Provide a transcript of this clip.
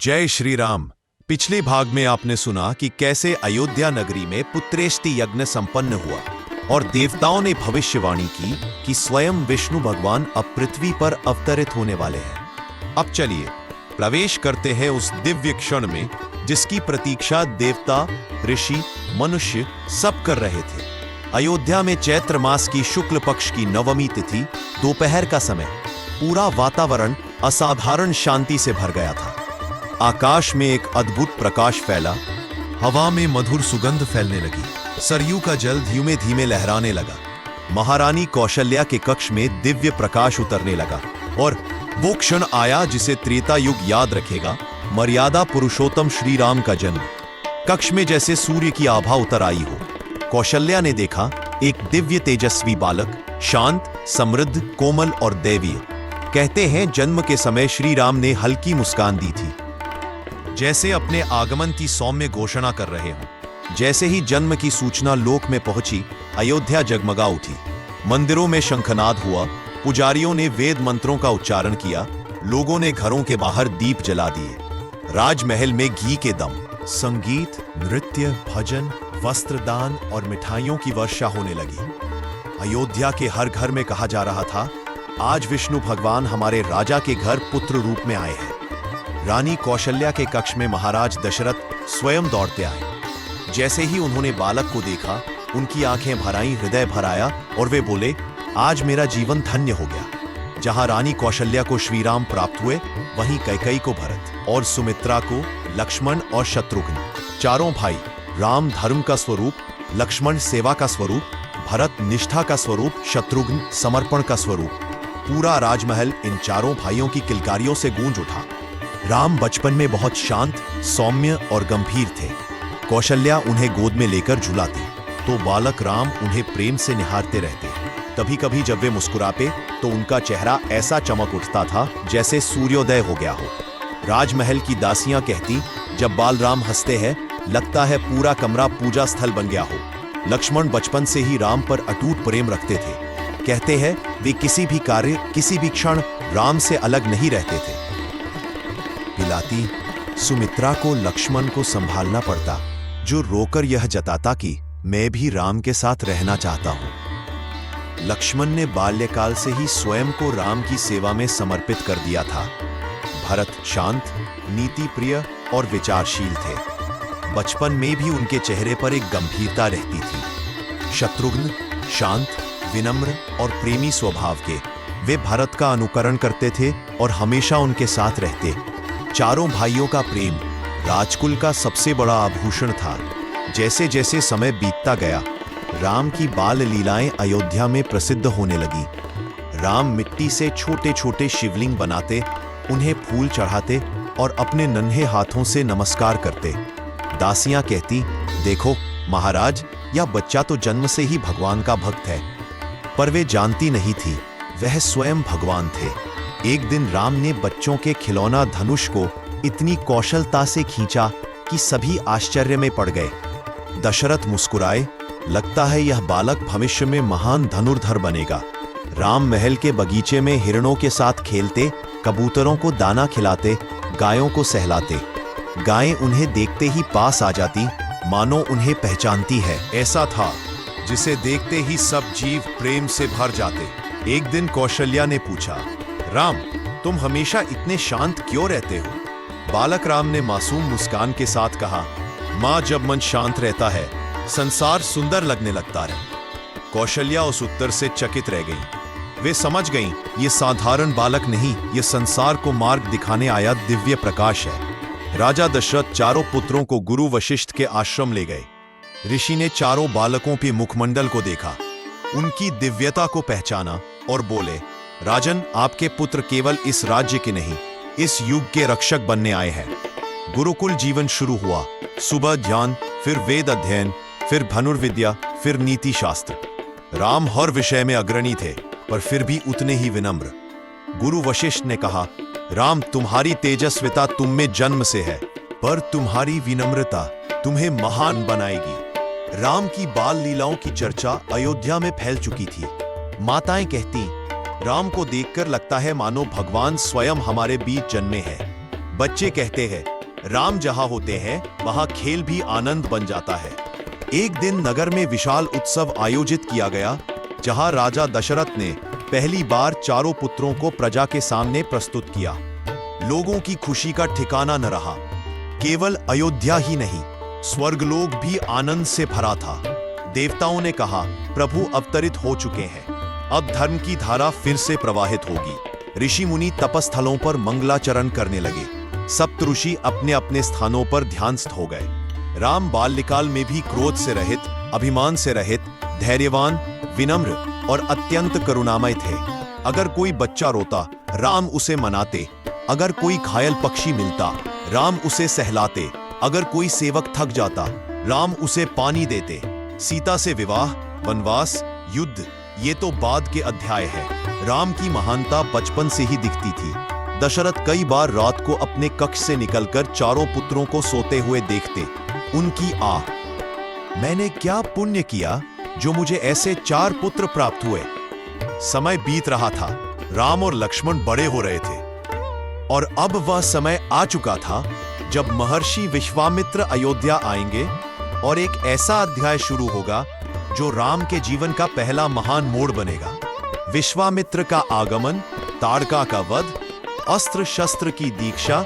जय श्री राम। पिछले भाग में आपने सुना कि कैसे अयोध्या नगरी में पुत्रेष्टि यज्ञ संपन्न हुआ और देवताओं ने भविष्यवाणी की कि स्वयं विष्णु भगवान अब पृथ्वी पर अवतरित होने वाले हैं। अब चलिए प्रवेश करते हैं उस दिव्य क्षण में जिसकी प्रतीक्षा देवता, ऋषि, मनुष्य सब कर रहे थे। अयोध्या में चैत्र मास की शुक्ल पक्ष की नवमी तिथि दोपहर का समय पूरा वातावरण असाधारण शांति से भर गया था। आकाश में एक अद्भुत प्रकाश फैला, हवा में मधुर सुगंध फैलने लगी, सरयू का जल धीमे धीमे लहराने लगा, महारानी कौशल्या के कक्ष में दिव्य प्रकाश उतरने लगा और वो क्षण आया जिसे त्रेता युग याद रखेगा, मर्यादा पुरुषोत्तम श्री राम का जन्म। कक्ष में जैसे सूर्य की आभा उतर आई हो। कौशल्या ने देखा एक दिव्य तेजस्वी बालक, शांत, समृद्ध, कोमल और दैवीय। कहते हैं जन्म के समय श्री राम ने हल्की मुस्कान दी थी, जैसे अपने आगमन की सौम्य घोषणा कर रहे हों। जैसे ही जन्म की सूचना लोक में पहुंची, अयोध्या जगमगा उठी। मंदिरों में शंखनाद हुआ, पुजारियों ने वेद मंत्रों का उच्चारण किया, लोगों ने घरों के बाहर दीप जला दिए। राजमहल में घी के दम, संगीत, नृत्य, भजन, वस्त्रदान और मिठाइयों की वर्षा होने लगी। अयोध्या के हर घर में कहा जा रहा था, आज विष्णु भगवान हमारे राजा के घर पुत्र रूप में आए हैं। रानी कौशल्या के कक्ष में महाराज दशरथ स्वयं दौड़ते आए। जैसे ही उन्होंने बालक को देखा, उनकी आंखें भर आईं, हृदय भर आया और वे बोले, आज मेरा जीवन धन्य हो गया। जहां रानी कौशल्या को श्री राम प्राप्त हुए, वहीं कैकेयी को भरत और सुमित्रा को लक्ष्मण और शत्रुघ्न, चारों भाई। राम धर्म का स्वरूप, लक्ष्मण सेवा का स्वरूप, भरत निष्ठा का स्वरूप, शत्रुघ्न समर्पण का स्वरूप। पूरा राजमहल इन चारों भाइयों की किलकारियों से गूंज उठा। राम बचपन में बहुत शांत, सौम्य और गंभीर थे। कौशल्या उन्हें गोद में लेकर झुलाती तो बालक राम उन्हें प्रेम से निहारते रहते। कभी कभी जब वे मुस्कुराते तो उनका चेहरा ऐसा चमक उठता था जैसे सूर्योदय हो गया हो। राजमहल की दासियां कहती, जब बालराम हंसते हैं लगता है पूरा कमरा पूजा स्थल बन गया हो। लक्ष्मण बचपन से ही राम पर अटूट प्रेम रखते थे। कहते हैं वे किसी भी कार्य, किसी भी क्षण राम से अलग नहीं रहते थे। पिलाती सुमित्रा को लक्ष्मण को संभालना पड़ता, जो रोकर यह जताता कि मैं भी राम के साथ रहना चाहता हूं। लक्ष्मण ने बाल्यकाल से ही स्वयं को राम की सेवा में समर्पित कर दिया था। भरत शांत, नीति प्रिय और विचारशील थे। बचपन में भी उनके चेहरे पर एक गंभीरता रहती थी। शत्रुघ्न शांत, विनम्र और प्रेमी स्वभाव के, वे भरत का अनुकरण करते थे और हमेशा उनके साथ रहते। चारों भाइयों का प्रेम राजकुल का सबसे बड़ा आभूषण था। जैसे जैसे समय बीतता गया, राम की बाल लीलाएं अयोध्या में प्रसिद्ध होने लगी। राम मिट्टी से छोटे छोटे शिवलिंग बनाते, उन्हें फूल चढ़ाते और अपने नन्हे हाथों से नमस्कार करते। दासियां कहती, देखो महाराज, यह बच्चा तो जन्म से ही भगवान का भक्त है। पर वे जानती नहीं थी, वह स्वयं भगवान थे। एक दिन राम ने बच्चों के खिलौना धनुष को इतनी कौशलता से खींचा कि सभी आश्चर्य में पड़ गए। दशरथ मुस्कुराए, लगता है यह बालक भविष्य में महान धनुर्धर बनेगा। राम महल के बगीचे में हिरणों के साथ खेलते, कबूतरों को दाना खिलाते, गायों को सहलाते। गायें उन्हें देखते ही पास आ जाती, मानो उन्हें पहचानती है। ऐसा था जिसे देखते ही सब जीव प्रेम से भर जाते। एक दिन कौशल्या ने पूछा, राम, तुम हमेशा इतने शांत क्यों रहते हो? बालक राम ने मासूम मुस्कान के साथ कहा, माँ, जब मन शांत रहता है संसार सुंदर लगने लगता है। कौशल्या उस उत्तर से चकित रह गई। वे समझ गईं, ये साधारण बालक नहीं, ये संसार को मार्ग दिखाने आया दिव्य प्रकाश है। राजा दशरथ चारों पुत्रों को गुरु वशिष्ठ के आश्रम ले गए। ऋषि ने चारों बालकों के मुखमंडल को देखा, उनकी दिव्यता को पहचाना और बोले, राजन, आपके पुत्र केवल इस राज्य के नहीं, इस युग के रक्षक बनने आए हैं। गुरुकुल जीवन शुरू हुआ। सुबह ध्यान, फिर वेद अध्ययन, फिर धनुर्विद्या, फिर नीति शास्त्र। राम हर विषय में अग्रणी थे, पर फिर भी उतने ही विनम्र। गुरु वशिष्ठ ने कहा, राम, तुम्हारी तेजस्विता तुम में जन्म से है, पर तुम्हारी विनम्रता तुम्हें महान बनाएगी। राम की बाल लीलाओं की चर्चा अयोध्या में फैल चुकी थी। माताएं कहती, राम को देखकर लगता है मानो भगवान स्वयं हमारे बीच जन्मे हैं। बच्चे कहते हैं, राम जहां होते हैं वहां खेल भी आनंद बन जाता है। एक दिन नगर में विशाल उत्सव आयोजित किया गया, जहां राजा दशरथ ने पहली बार चारों पुत्रों को प्रजा के सामने प्रस्तुत किया। लोगों की खुशी का ठिकाना न रहा। केवल अयोध्या ही नहीं, स्वर्गलोक भी आनंद से भरा था। देवताओं ने कहा, प्रभु अवतरित हो चुके हैं, अब धर्म की धारा फिर से प्रवाहित होगी। ऋषि मुनि तपस्थलों पर मंगलाचरण करने लगे। सप्तऋषि अपने अपने स्थानों पर ध्यानस्थ हो गए। राम बाल्यकाल में भी क्रोध से रहित, अभिमान से रहित, धैर्यवान, विनम्र और अत्यंत करुणामय थे। अगर कोई बच्चा रोता, राम उसे मनाते। अगर कोई घायल पक्षी मिलता, राम उसे सहलाते। अगर कोई सेवक थक जाता, राम उसे पानी देते। सीता से विवाह, वनवास, युद्ध, ये तो बाद के अध्याय है। राम की महानता बचपन से ही दिखती थी। दशरथ कई बार रात को अपने कक्ष से निकलकर चारों पुत्रों को सोते हुए देखते। उनकी आह, मैंने क्या पुण्य किया जो मुझे ऐसे 4 पुत्र प्राप्त हुए। समय बीत रहा था, राम और लक्ष्मण बड़े हो रहे थे और अब वह समय आ चुका था जब महर्षि विश्वामित्र अयोध्या आएंगे और एक ऐसा अध्याय शुरू होगा जो राम के जीवन का पहला महान मोड़ बनेगा। विश्वामित्र का आगमन, ताड़का का वध, अस्त्र शस्त्र की दीक्षा